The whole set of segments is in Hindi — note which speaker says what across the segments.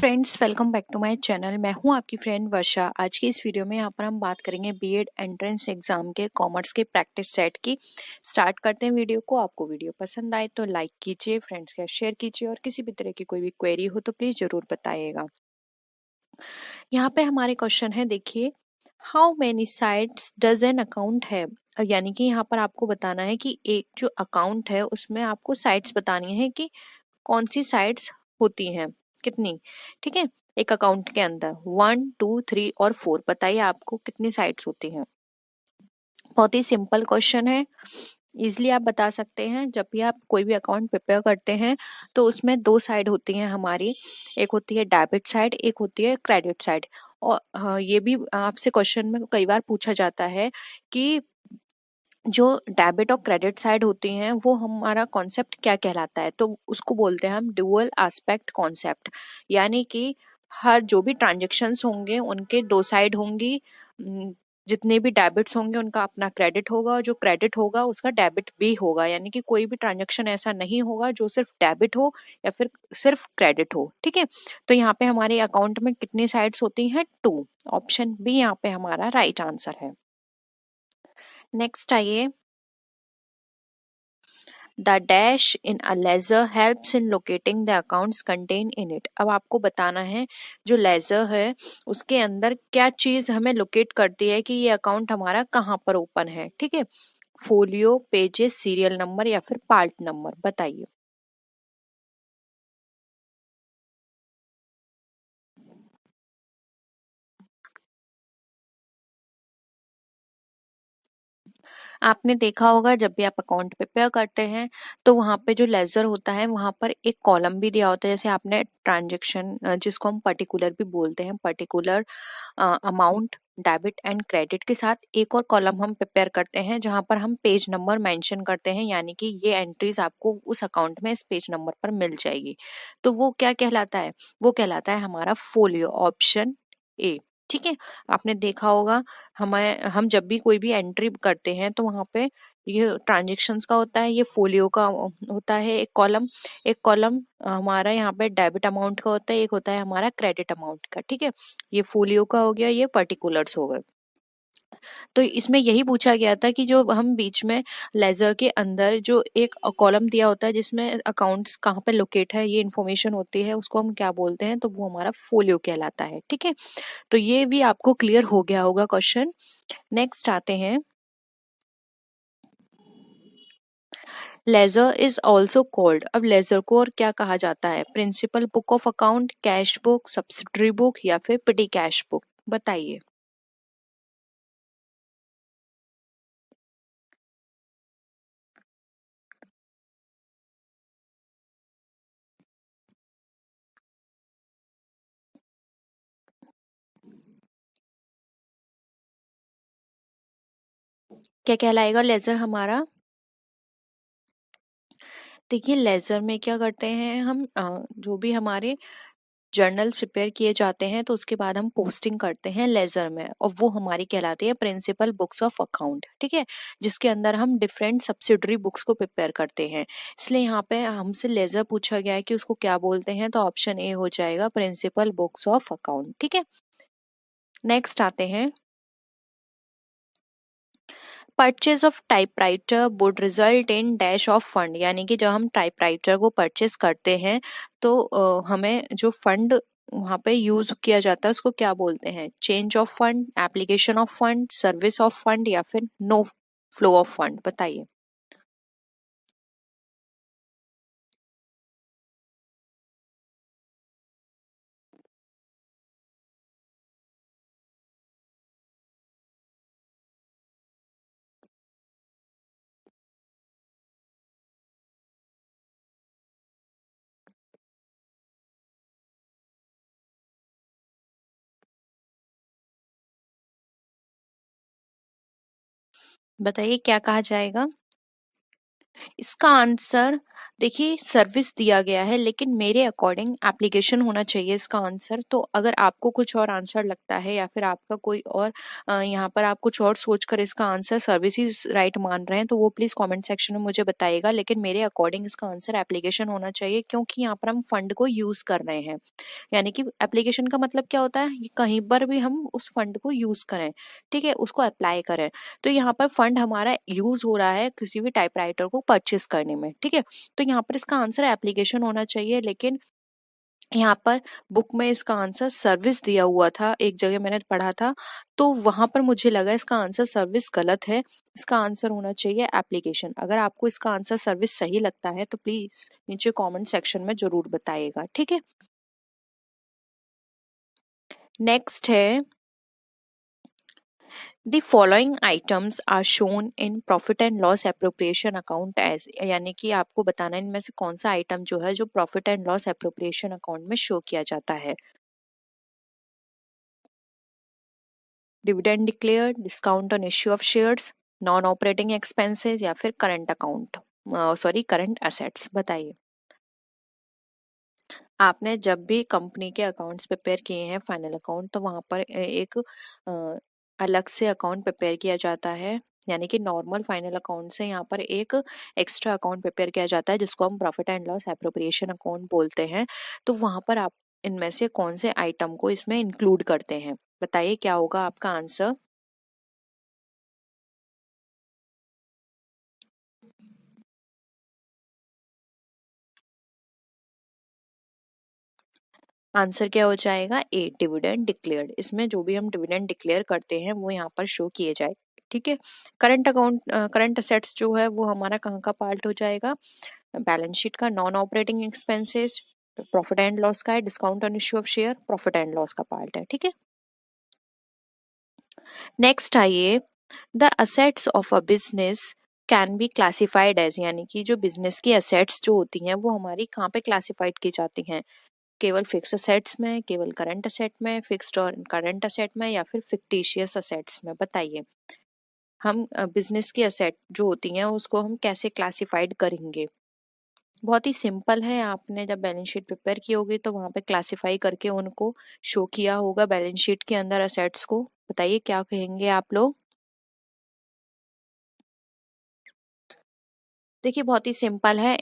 Speaker 1: Friends, welcome back to my channel. मैं हूं आपकी फ्रेंड वर्षा। आज की इस वीडियो में यहाँ पर हम बात करेंगे बीएड एंट्रेंस एग्जाम के कॉमर्स के प्रैक्टिस सेट की। स्टार्ट करते हैं वीडियो को। आपको वीडियो पसंद आए तो लाइक कीजिए, फ्रेंड्स के साथ शेयर कीजिए और किसी भी तरह की कोई भी क्वेरी हो तो प्लीज जरूर बताइएगा। यहाँ पे हमारे क्वेश्चन है, देखिए, how many sides does an account है। यानी कि यहाँ पर आपको बताना है कि एक जो अकाउंट है उसमें आपको साइड्स बतानी है कि कौन सी साइड्स होती हैं, कितनी। ठीक है, एक अकाउंट के अंदर 1, 2, 3 और 4 बताइए आपको कितनी साइड्स होती हैं। बहुत ही सिंपल क्वेश्चन है, इजिली आप बता सकते हैं। जब भी आप कोई भी अकाउंट प्रिपेयर करते हैं तो उसमें दो साइड होती हैं हमारी, एक होती है डेबिट साइड, एक होती है क्रेडिट साइड। और ये भी आपसे क्वेश्चन में कई बार पूछा जाता है कि जो डेबिट और क्रेडिट साइड होती हैं वो हमारा कॉन्सेप्ट क्या कहलाता है, तो उसको बोलते हैं हम डुअल एस्पेक्ट कॉन्सेप्ट। यानी कि हर जो भी ट्रांजेक्शन्स होंगे उनके दो साइड होंगी। जितने भी डेबिट्स होंगे उनका अपना क्रेडिट होगा और जो क्रेडिट होगा उसका डेबिट भी होगा। यानी कि कोई भी ट्रांजेक्शन ऐसा नहीं होगा जो सिर्फ डेबिट हो या फिर सिर्फ क्रेडिट हो। ठीक है, तो यहाँ पे हमारे अकाउंट में कितनी साइड्स होती हैं? 2। ऑप्शन बी यहाँ पे हमारा राइट आंसर है। नेक्स्ट आइए, the dash in a ledger helps in locating the accounts contain in it. अब आपको बताना है जो लेजर है उसके अंदर क्या चीज हमें लोकेट करती है कि ये अकाउंट हमारा कहाँ पर ओपन है। ठीक है, फोलियो, पेजेस, सीरियल नंबर या फिर पार्ट नंबर, बताइए। आपने देखा होगा जब भी आप अकाउंट प्रिपेयर करते हैं तो वहां पे जो लेजर होता है वहां पर एक कॉलम भी दिया होता है। जैसे आपने ट्रांजेक्शन, जिसको हम पर्टिकुलर भी बोलते हैं, particular amount, debit and credit के साथ एक और कॉलम हम प्रिपेयर करते हैं जहां पर हम पेज नंबर मेंशन करते हैं। यानी कि ये एंट्रीज आपको उस अकाउंट में इस पेज नंबर पर मिल जाएगी। तो वो क्या कहलाता है? वो कहलाता है हमारा फोलियो, ऑप्शन ए। ठीक है, आपने देखा होगा हम जब भी कोई भी एंट्री करते हैं तो वहां पे ये ट्रांजेक्शन्स का होता है, ये फोलियो का होता है एक कॉलम। एक कॉलम हमारा यहाँ पे डेबिट अमाउंट का होता है, एक होता है हमारा क्रेडिट अमाउंट का। ठीक है, ये फोलियो का हो गया, ये पर्टिकुलर्स हो गए। तो इसमें यही पूछा गया था कि जो हम बीच में लेजर के अंदर जो एक कॉलम दिया होता है जिसमें अकाउंट्स कहाँ पे लोकेट है ये इन्फॉर्मेशन होती है, उसको हम क्या बोलते हैं, तो वो हमारा फोलियो कहलाता है। ठीक है, तो ये भी आपको क्लियर हो गया होगा क्वेश्चन। नेक्स्ट आते हैं, लेजर इज ऑल्सो कॉल्ड। अब लेजर को और क्या कहा जाता है? Principal book of account, cash book, subsidiary book या फिर पिटी कैश बुक, बताइए। क्या कहलाएगा लेजर हमारा? देखिए, लेजर में क्या करते हैं हम, जो भी हमारे जर्नल प्रिपेयर किए जाते हैं तो उसके बाद हम पोस्टिंग करते हैं लेजर में, और वो हमारी कहलाती है प्रिंसिपल बुक्स ऑफ अकाउंट। ठीक है, जिसके अंदर हम डिफरेंट सब्सिडरी बुक्स को प्रिपेयर करते हैं। इसलिए यहाँ पे हमसे लेजर पूछा गया है कि उसको क्या बोलते हैं, तो ऑप्शन ए हो जाएगा, प्रिंसिपल बुक्स ऑफ अकाउंट। ठीक है, नेक्स्ट आते हैं, purchase of typewriter would result in dash of fund. यानी कि जब हम टाइपराइटर को परचेज करते हैं तो हमें जो फंड वहां पे यूज किया जाता है उसको क्या बोलते हैं? Change of fund, application of fund, service of fund या फिर नो फ्लो ऑफ फंड, बताइए। बताइए क्या कहा जाएगा इसका आंसर। देखिए सर्विस दिया गया है, लेकिन मेरे अकॉर्डिंग एप्लीकेशन होना चाहिए इसका आंसर। तो अगर आपको कुछ और आंसर लगता है या फिर आपका कोई और यहाँ पर आप कुछ और सोचकर इसका आंसर सर्विस ही राइट मान रहे हैं, तो वो प्लीज कमेंट सेक्शन में मुझे बताइएगा। लेकिन मेरे अकॉर्डिंग इसका आंसर एप्लीकेशन होना चाहिए, क्योंकि यहाँ पर हम फंड को यूज कर रहे हैं। यानी कि एप्लीकेशन का मतलब क्या होता है, कि कहीं पर भी हम उस फंड को यूज करें, ठीक है, उसको अप्लाई करें। तो यहाँ पर फंड हमारा यूज हो रहा है किसी भी टाइपराइटर को परचेस करने में, ठीक है। तो यहाँ पर इसका आंसर एप्लीकेशन होना चाहिए, लेकिन यहाँ पर बुक में इसका आंसर सर्विस दिया हुआ था, एक जगह मैंने पढ़ा था, तो वहां पर मुझे लगा इसका आंसर सर्विस गलत है। इसका आंसर होना चाहिए एप्लीकेशन। अगर आपको इसका आंसर सर्विस सही लगता है तो प्लीज नीचे कमेंट सेक्शन में जरूर बताइएगा, ठीक है। नेक्स्ट है, the following items are shown in profit and loss appropriation account as, यानी कि आपको बताना है इनमें से कौन सा आइटम जो है जो profit and loss appropriation account में शो किया जाता है। Dividend declared, discount on issue of shares, non operating expenses, या फिर current account, sorry current assets. बताइए, आपने जब भी कंपनी के अकाउंट्स प्रिपेयर किए हैं फाइनल अकाउंट, तो वहां पर एक अलग से अकाउंट प्रिपेयर किया जाता है, यानी कि नॉर्मल फाइनल अकाउंट से यहाँ पर एक एक्स्ट्रा अकाउंट प्रिपेयर किया जाता है जिसको हम profit and loss appropriation account बोलते हैं। तो वहां पर आप इनमें से कौन से आइटम को इसमें इंक्लूड करते हैं? बताइए क्या होगा आपका आंसर। आंसर क्या हो जाएगा? ए, डिविडेंड डिक्लेयर्ड। इसमें जो भी हम डिविडेंड डिक्लेयर करते हैं वो यहाँ पर शो किए जाए, ठीक है। करंट अकाउंट, करंट असेट्स जो है वो हमारा कहाँ का पार्ट हो जाएगा? बैलेंस शीट का। Non operating expenses profit and loss का है। Discount on issue of share profit and loss का पार्ट है, ठीक है। नेक्स्ट आइए, the assets of a business can be classified as, यानी कि जो बिजनेस की असेट्स जो होती हैं वो हमारी कहाँ पे क्लासिफाइड की जाती हैं? केवल फिक्स असेट्स में, केवल करंट असेट में, फिक्स्ड और करंट असेट में, या फिर फिक्टिशियस असेट्स में? बताइए, हम बिजनेस की असेट जो होती हैं उसको हम कैसे क्लासिफाइड करेंगे? बहुत ही सिंपल है। आपने जब बैलेंस शीट प्रिपेयर की होगी तो वहां पे क्लासिफाई करके उनको शो किया होगा बैलेंस शीट के अंदर असेट्स को। बताइए क्या कहेंगे आप लोग। देखिए बहुत ही सिंपल है।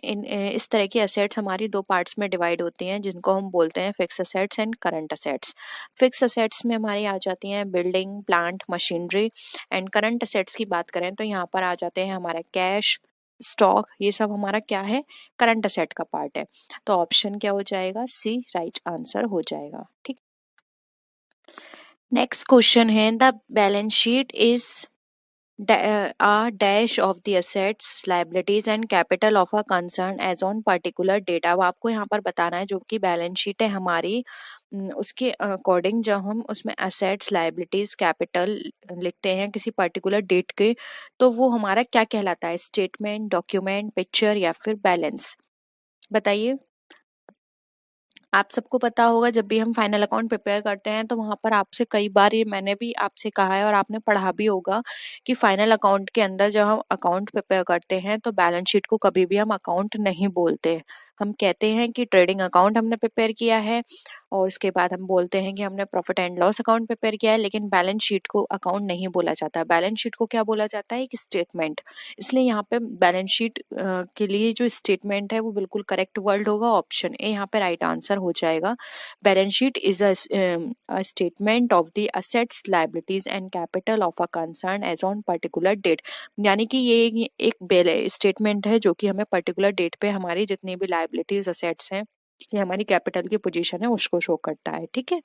Speaker 1: इस तरह की असेट्स हमारी दो पार्ट्स में डिवाइड होती हैं, जिनको हम बोलते हैं fix assets and current assets. Fix assets में हमारी आ जाती हैं building, plant, machinery. And current assets की बात करें तो यहाँ पर आ जाते हैं हमारा कैश, स्टॉक। ये सब हमारा क्या है? करंट असेट का पार्ट है। तो ऑप्शन क्या हो जाएगा? सी राइट आंसर हो जाएगा, ठीक। नेक्स्ट क्वेश्चन है, the balance sheet is a dash of the assets, liabilities and capital of a concern as on particular date। अब आपको यहाँ पर बताना है जो कि बैलेंस शीट है हमारी, उसके अकॉर्डिंग जब हम उसमें असेट्स, लाइबिलिटीज, कैपिटल लिखते हैं किसी पर्टिकुलर डेट के, तो वो हमारा क्या कहलाता है? स्टेटमेंट, डॉक्यूमेंट, पिक्चर, या फिर बैलेंस? बताइए। आप सबको पता होगा जब भी हम फाइनल अकाउंट प्रिपेयर करते हैं तो वहां पर आपसे कई बार, ये मैंने भी आपसे कहा है और आपने पढ़ा भी होगा, कि फाइनल अकाउंट के अंदर जब हम अकाउंट प्रिपेयर करते हैं तो बैलेंस शीट को कभी भी हम अकाउंट नहीं बोलते। हम कहते हैं कि ट्रेडिंग अकाउंट हमने प्रिपेयर किया है, और उसके बाद हम बोलते हैं कि हमने profit and loss account prepare किया है, लेकिन बैलेंस शीट को अकाउंट नहीं बोला जाता। बैलेंस शीट को क्या बोला जाता है? एक स्टेटमेंट। इसलिए यहाँ पे बैलेंस शीट के लिए जो स्टेटमेंट है वो बिल्कुल करेक्ट वर्ड होगा, ऑप्शन ए यहाँ पे राइट आंसर हो जाएगा। Balance sheet is a statement of the assets, liabilities and capital of a concern as on particular date. यानी कि ये एक स्टेटमेंट है जो कि हमें पर्टिकुलर डेट पे हमारी जितनी भी लाइबिलिटीज, असेट्स हैं, ये हमारी कैपिटल की पोजीशन है, उसको शो करता है, ठीक है।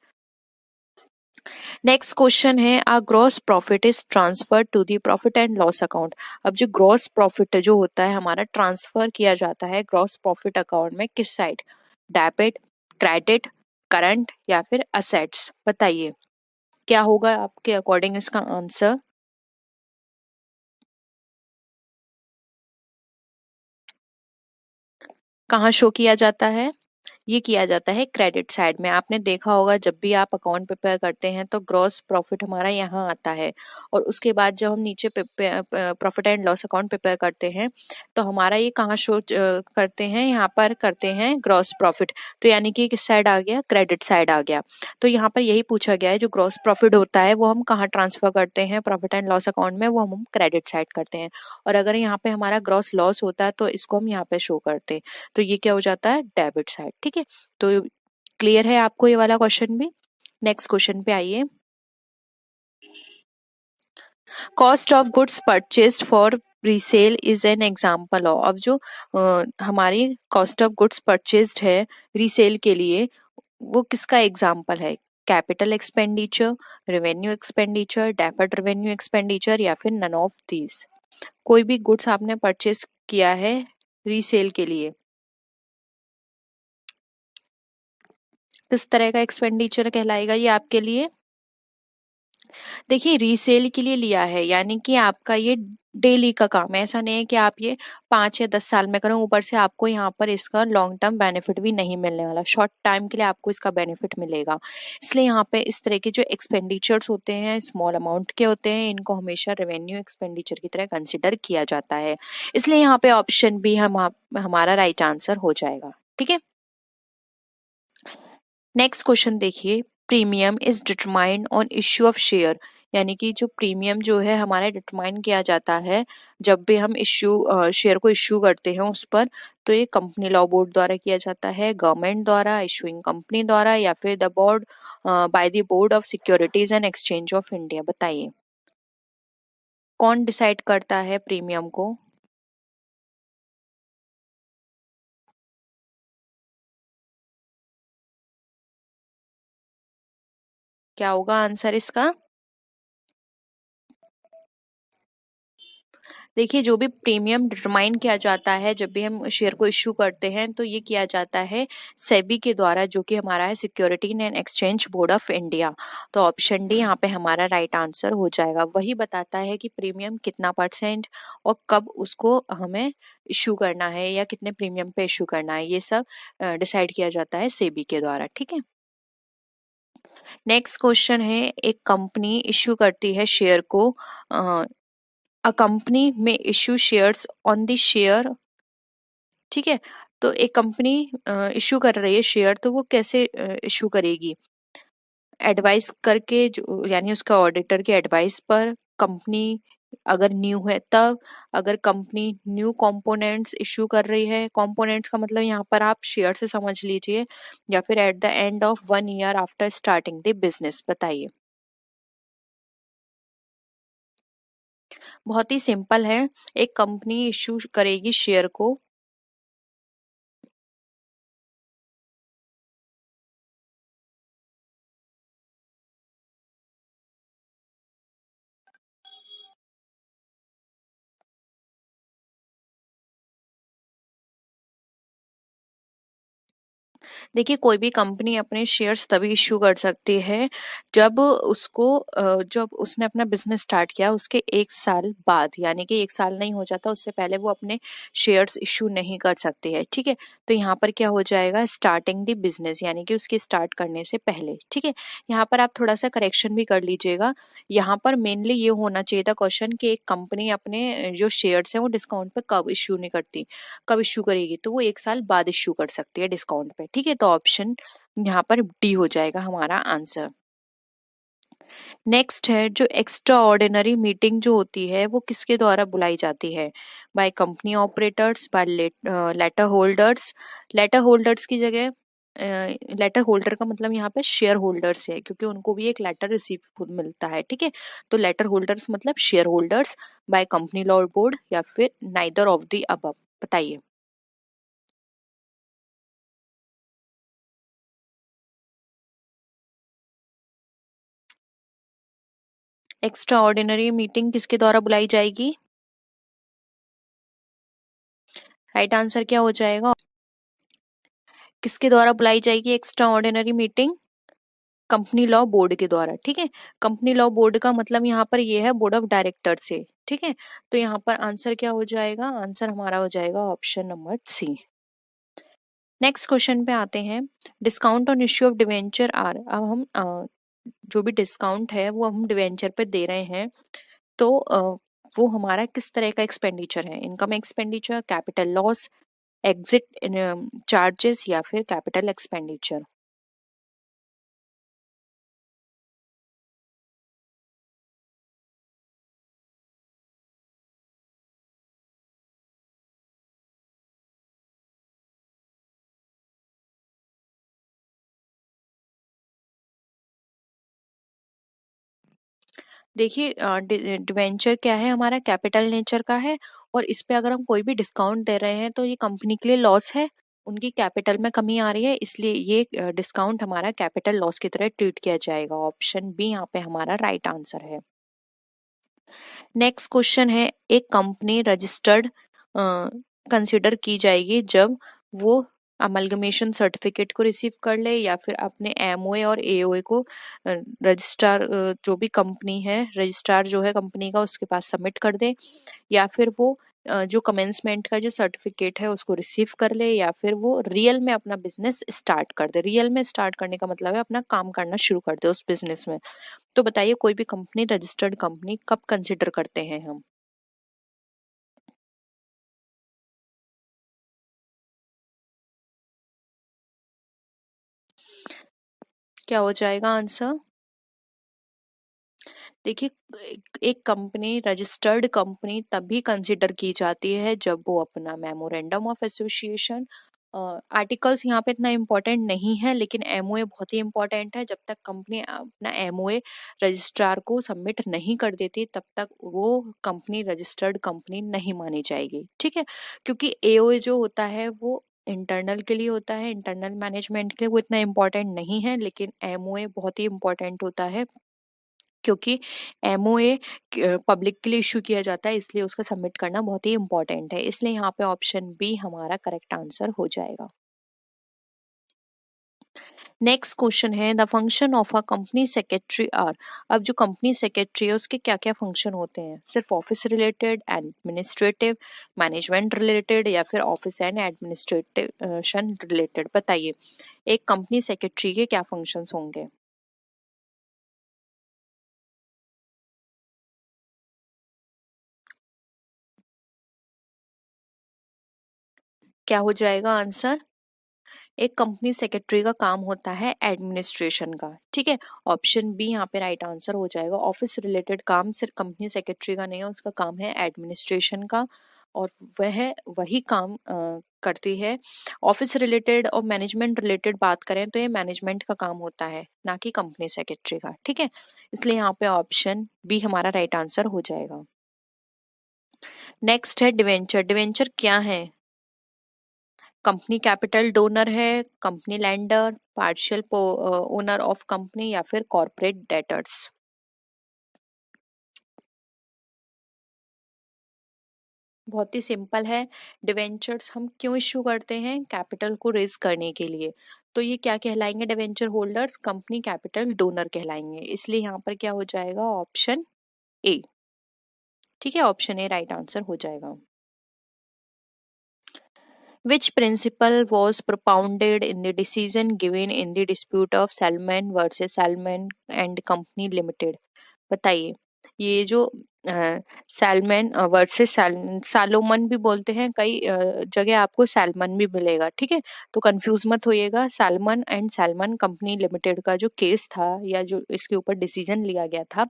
Speaker 1: नेक्स्ट क्वेश्चन है, a gross profit is transfer to the profit and loss account. अब जो ग्रॉस प्रॉफिट जो होता है हमारा, ट्रांसफर किया जाता है ग्रॉस प्रॉफिट अकाउंट में किस साइड? डेबिट, क्रेडिट, करंट, या फिर असेट्स? बताइए क्या होगा आपके अकॉर्डिंग इसका आंसर। कहाँ शो किया जाता है? ये किया जाता है क्रेडिट साइड में। आपने देखा होगा जब भी आप अकाउंट प्रिपेयर करते हैं तो ग्रॉस प्रॉफिट हमारा यहाँ आता है, और उसके बाद जब हम नीचे profit and loss account prepare करते हैं तो हमारा ये कहाँ शो करते हैं, यहाँ पर करते हैं ग्रॉस प्रॉफिट। तो यानी कि किस साइड आ गया, क्रेडिट साइड आ गया। तो यहाँ पर यही पूछा गया है, जो ग्रॉस प्रॉफिट होता है वो हम कहाँ ट्रांसफर करते हैं, प्रॉफिट एंड लॉस अकाउंट में, वो हम क्रेडिट साइड करते हैं। और अगर यहाँ पे हमारा ग्रॉस लॉस होता है तो इसको हम यहाँ पे शो करते हैं, तो ये क्या हो जाता है, डेबिट साइड। ठीक है, तो क्लियर है आपको ये वाला क्वेश्चन भी। नेक्स्ट क्वेश्चन पे आइए। Cost of goods purchased for resale is an example of. अब जो हमारी कॉस्ट ऑफ गुड्स परचेस्ड है रीसेल के लिए, वो किसका एग्जाम्पल है, capital expenditure, revenue expenditure, deferred revenue expenditure, या फिर नन ऑफ दीज। कोई भी गुड्स आपने परचेज किया है रीसेल के लिए, किस तरह का एक्सपेंडिचर कहलाएगा ये आपके लिए। देखिए रीसेल के लिए लिया है यानी कि आपका ये डेली का काम है, ऐसा नहीं है कि आप ये 5 या 10 साल में करें, ऊपर से आपको यहाँ पर इसका लॉन्ग टर्म बेनिफिट भी नहीं मिलने वाला, शॉर्ट टाइम के लिए आपको इसका बेनिफिट मिलेगा। इसलिए यहाँ पे इस तरह के जो एक्सपेंडिचर्स होते हैं, स्मॉल अमाउंट के होते हैं, इनको हमेशा रेवेन्यू एक्सपेंडिचर की तरह कंसिडर किया जाता है। इसलिए यहाँ पे ऑप्शन बी हमारा राइट आंसर हो जाएगा। ठीक है, नेक्स्ट क्वेश्चन देखिए। Premium is determined on issue of share, यानी कि जो प्रीमियम जो है हमारा डिटरमाइन किया जाता है जब भी हम शेयर को इश्यू करते हैं उस पर, तो ये कंपनी लॉ बोर्ड द्वारा किया जाता है, गवर्नमेंट द्वारा, इशूइंग कंपनी द्वारा, या फिर the board by the board of securities and exchange of India. बताइए कौन डिसाइड करता है प्रीमियम को। क्या होगा आंसर इसका। देखिए जो भी प्रीमियम डिटरमाइन किया जाता है जब भी हम शेयर को इश्यू करते हैं, तो ये किया जाता है सेबी के द्वारा, जो कि हमारा है security and exchange board of India. तो ऑप्शन डी यहाँ पे हमारा राइट आंसर हो जाएगा। वही बताता है कि प्रीमियम कितना परसेंट और कब उसको हमें इश्यू करना है या कितने प्रीमियम पे इश्यू करना है, ये सब डिसाइड किया जाता है सेबी के द्वारा। ठीक है, नेक्स्ट क्वेश्चन है, एक कंपनी इश्यू करती है शेयर को, अ कंपनी में issue shares on the share. ठीक है, तो एक कंपनी इश्यू कर रही है शेयर, तो वो कैसे इश्यू करेगी, एडवाइस करके, जो यानी उसका ऑडिटर के एडवाइस पर, कंपनी अगर न्यू है तब, अगर कंपनी न्यू कंपोनेंट्स इश्यू कर रही है, कंपोनेंट्स का मतलब यहाँ पर आप शेयर से समझ लीजिए, या फिर at the end of 1 year after starting the business. बताइए। बहुत ही सिंपल है, एक कंपनी इश्यू करेगी शेयर को, देखिए कोई भी कंपनी अपने शेयर्स तभी इश्यू कर सकती है जब उसने अपना बिजनेस स्टार्ट किया उसके 1 साल बाद, यानी कि 1 साल नहीं हो जाता उससे पहले वो अपने शेयर्स इश्यू नहीं कर सकती है। ठीक है, तो यहाँ पर क्या हो जाएगा, स्टार्टिंग द बिजनेस, यानी कि उसके स्टार्ट करने से पहले। ठीक है, यहाँ पर आप थोड़ा सा करेक्शन भी कर लीजिएगा, यहाँ पर मेनली ये होना चाहिए था क्वेश्चन कि एक कंपनी अपने जो शेयर्स हैं वो डिस्काउंट पे कब इश्यू नहीं करती, कब इश्यू करेगी, तो वो 1 साल बाद इश्यू कर सकती है डिस्काउंट पे। ठीक है, तो ऑप्शन यहाँ पर डी हो जाएगा हमारा आंसर। नेक्स्ट है, जो एक्स्ट्रा ऑर्डिनरी मीटिंग जो होती है वो किसके द्वारा बुलाई जाती है, by company operators, by letter holders. Letter holders की जगह, लेटर होल्डर का मतलब यहाँ पे शेयर होल्डर्स है, क्योंकि उनको भी एक लेटर रिसीव मिलता है। ठीक है, तो लेटर होल्डर्स मतलब share holders, by company law board, या फिर नाइदर ऑफ द अबव। बताइए। एक्स्ट्रा ऑर्डिनरी मीटिंग किसके द्वारा बुलाई जाएगी, राइट आंसर क्या हो जाएगा, किसके द्वारा बुलाई जाएगी extra ordinary meeting, company law board के द्वारा। ठीक है, कंपनी लॉ बोर्ड का मतलब यहाँ पर ये है बोर्ड ऑफ डायरेक्टर से। ठीक है, तो यहाँ पर आंसर क्या हो जाएगा, आंसर हमारा हो जाएगा option number C. Next question पे आते हैं, discount on issue of debenture are. अब हम जो भी डिस्काउंट है वो हम डिवेंचर पे दे रहे हैं, तो वो हमारा किस तरह का एक्सपेंडिचर है, income expenditure, capital loss, exit charges या फिर कैपिटल एक्सपेंडिचर। देखिए डिवेंचर क्या है, हमारा कैपिटल नेचर का है, और इस पे अगर हम कोई भी डिस्काउंट दे रहे हैं तो ये कंपनी के लिए लॉस है, उनकी कैपिटल में कमी आ रही है, इसलिए ये डिस्काउंट हमारा कैपिटल लॉस की तरह ट्रीट किया जाएगा। ऑप्शन बी यहाँ पे हमारा राइट आंसर है। नेक्स्ट क्वेश्चन है, एक कंपनी रजिस्टर्ड कंसिडर की जाएगी जब वो अमलगमेशन सर्टिफिकेट को रिसीव कर ले, या फिर अपने एमओए और एओए को रजिस्ट्रार जो भी कंपनी है, रजिस्ट्रार जो है कंपनी का, उसके पास सबमिट कर दे, या फिर वो जो कमेंसमेंट का जो सर्टिफिकेट है उसको रिसीव कर ले, या फिर वो रियल में अपना बिजनेस स्टार्ट कर दे। रियल में स्टार्ट करने का मतलब है अपना काम करना शुरू कर दे उस बिजनेस में। तो बताइए कोई भी कंपनी रजिस्टर्ड कंपनी कब कंसिडर करते हैं हम? क्या हो जाएगा आंसर? देखिए एक कंपनी रजिस्टर्ड कंपनी तभी कंसिडर की जाती है जब वो अपना मेमोरेंडम ऑफ एसोसिएशन, आर्टिकल्स यहाँ पे इतना इम्पोर्टेंट नहीं है, लेकिन एमओए बहुत ही इम्पोर्टेंट है। जब तक कंपनी अपना एमओए रजिस्ट्रार को सबमिट नहीं कर देती तब तक वो कंपनी रजिस्टर्ड कंपनी नहीं मानी जाएगी, ठीक है। क्योंकि एओए जो होता है वो इंटरनल के लिए होता है, इंटरनल मैनेजमेंट के लिए वो इतना इम्पोर्टेंट नहीं है, लेकिन एमओए बहुत ही इम्पोर्टेंट होता है, क्योंकि एमओए पब्लिक के लिए इशू किया जाता है, इसलिए उसका सबमिट करना बहुत ही इम्पोर्टेंट है। इसलिए यहाँ पे ऑप्शन बी हमारा करेक्ट आंसर हो जाएगा। नेक्स्ट क्वेश्चन है, the function of a company secretary are. अब जो कंपनी सेक्रेटरी है उसके क्या क्या फंक्शन होते हैं? सिर्फ office related, administrative, management related, या फिर ऑफिस एंड एडमिनिस्ट्रेशन रिलेटेड? बताइए एक कंपनी सेक्रेटरी के क्या फंक्शंस होंगे? क्या हो जाएगा आंसर? एक कंपनी सेक्रेटरी का काम होता है एडमिनिस्ट्रेशन का, ठीक है। ऑप्शन बी यहाँ पे राइट आंसर हो जाएगा। ऑफिस रिलेटेड काम सिर्फ कंपनी सेक्रेटरी का नहीं है, उसका काम है एडमिनिस्ट्रेशन का, और वह वही काम करती है। ऑफिस रिलेटेड और मैनेजमेंट रिलेटेड बात करें तो ये मैनेजमेंट का काम होता है, ना कि कंपनी सेक्रेटरी का, ठीक है। इसलिए यहाँ पे ऑप्शन बी हमारा राइट आंसर हो जाएगा। नेक्स्ट है डिवेंचर। डिवेंचर क्या है? कंपनी कैपिटल डोनर है, company lander, partial owner of company, या फिर कॉर्पोरेट डेटर्स? बहुत ही सिंपल है। डिवेंचर्स हम क्यों इश्यू करते हैं? कैपिटल को रेज करने के लिए। तो ये क्या कहलाएंगे? Debenture holders company capital donor कहलाएंगे, इसलिए यहाँ पर क्या हो जाएगा? ऑप्शन ए, ठीक है। ऑप्शन ए राइट आंसर हो जाएगा। Which principle was propounded in the decision given in the dispute of Salman versus Salman and Company Limited? बताइए ये जो सैलमन वर्सेस सालोमन भी बोलते हैं, कई जगह आपको सैलमन भी मिलेगा, ठीक है। तो कंफ्यूज मत होइएगा। Salomon and Salomon company limited का जो केस था या जो इसके ऊपर डिसीजन लिया गया था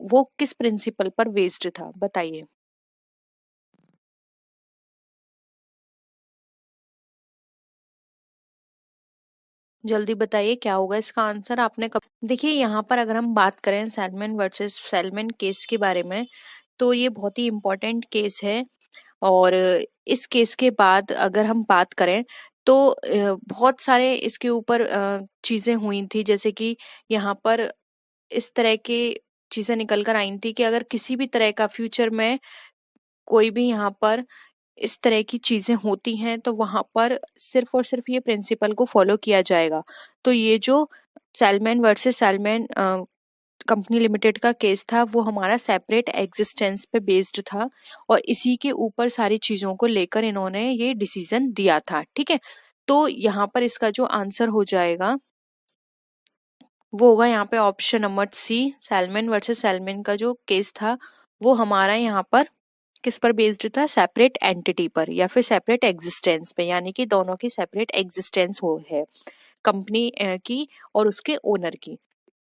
Speaker 1: वो किस प्रिंसिपल पर बेस्ड था? बताइए। जल्दी बताइए क्या होगा इसका आंसर? आपने कब देखिए यहाँ पर अगर हम बात करें सैलमन वर्सेस सैलमन केस के बारे में, तो ये बहुत ही इम्पोर्टेंट केस है। और इस केस के बाद अगर हम बात करें तो बहुत सारे इसके ऊपर चीजें हुई थी, जैसे कि यहाँ पर इस तरह की चीजें निकल कर आई थी कि अगर किसी भी तरह का फ्यूचर में कोई भी यहाँ पर इस तरह की चीजें होती हैं तो वहां पर सिर्फ और सिर्फ ये प्रिंसिपल को फॉलो किया जाएगा। तो ये जो सैलमैन वर्सेस सैलमैन कंपनी लिमिटेड का केस था वो हमारा सेपरेट एग्जिस्टेंस पे बेस्ड था, और इसी के ऊपर सारी चीजों को लेकर इन्होंने ये डिसीजन दिया था, ठीक है। तो यहाँ पर इसका जो आंसर हो जाएगा वो होगा यहाँ पे option number C, Salomon versus Salomon का जो केस था वो हमारा यहाँ पर किस पर बेस्ड था, सेपरेट एंटिटी पर या फिर सेपरेट एग्जिस्टेंस पे, यानी कि दोनों की सेपरेट एग्जिस्टेंस हो है, कंपनी की और उसके ओनर की।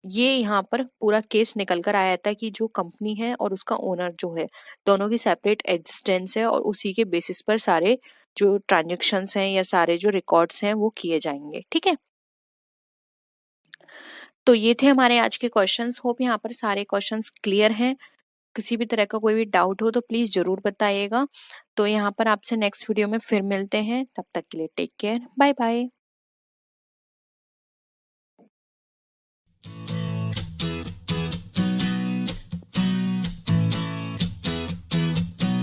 Speaker 1: ये यहाँ पर पूरा केस निकल कर आया था कि जो कंपनी है और उसका ओनर जो है दोनों की सेपरेट एग्जिस्टेंस है और उसी के बेसिस पर सारे जो ट्रांजेक्शन्स हैं या सारे जो रिकॉर्ड्स हैं वो किए जाएंगे। ठीक है, तो ये थे हमारे आज के क्वेश्चंस। होप यहाँ पर सारे क्वेश्चंस क्लियर हैं। किसी भी तरह का कोई भी डाउट हो तो प्लीज जरूर बताइएगा। तो यहाँ पर आपसे नेक्स्ट वीडियो में फिर मिलते हैं, तब तक के लिए टेक केयर, बाय बाय।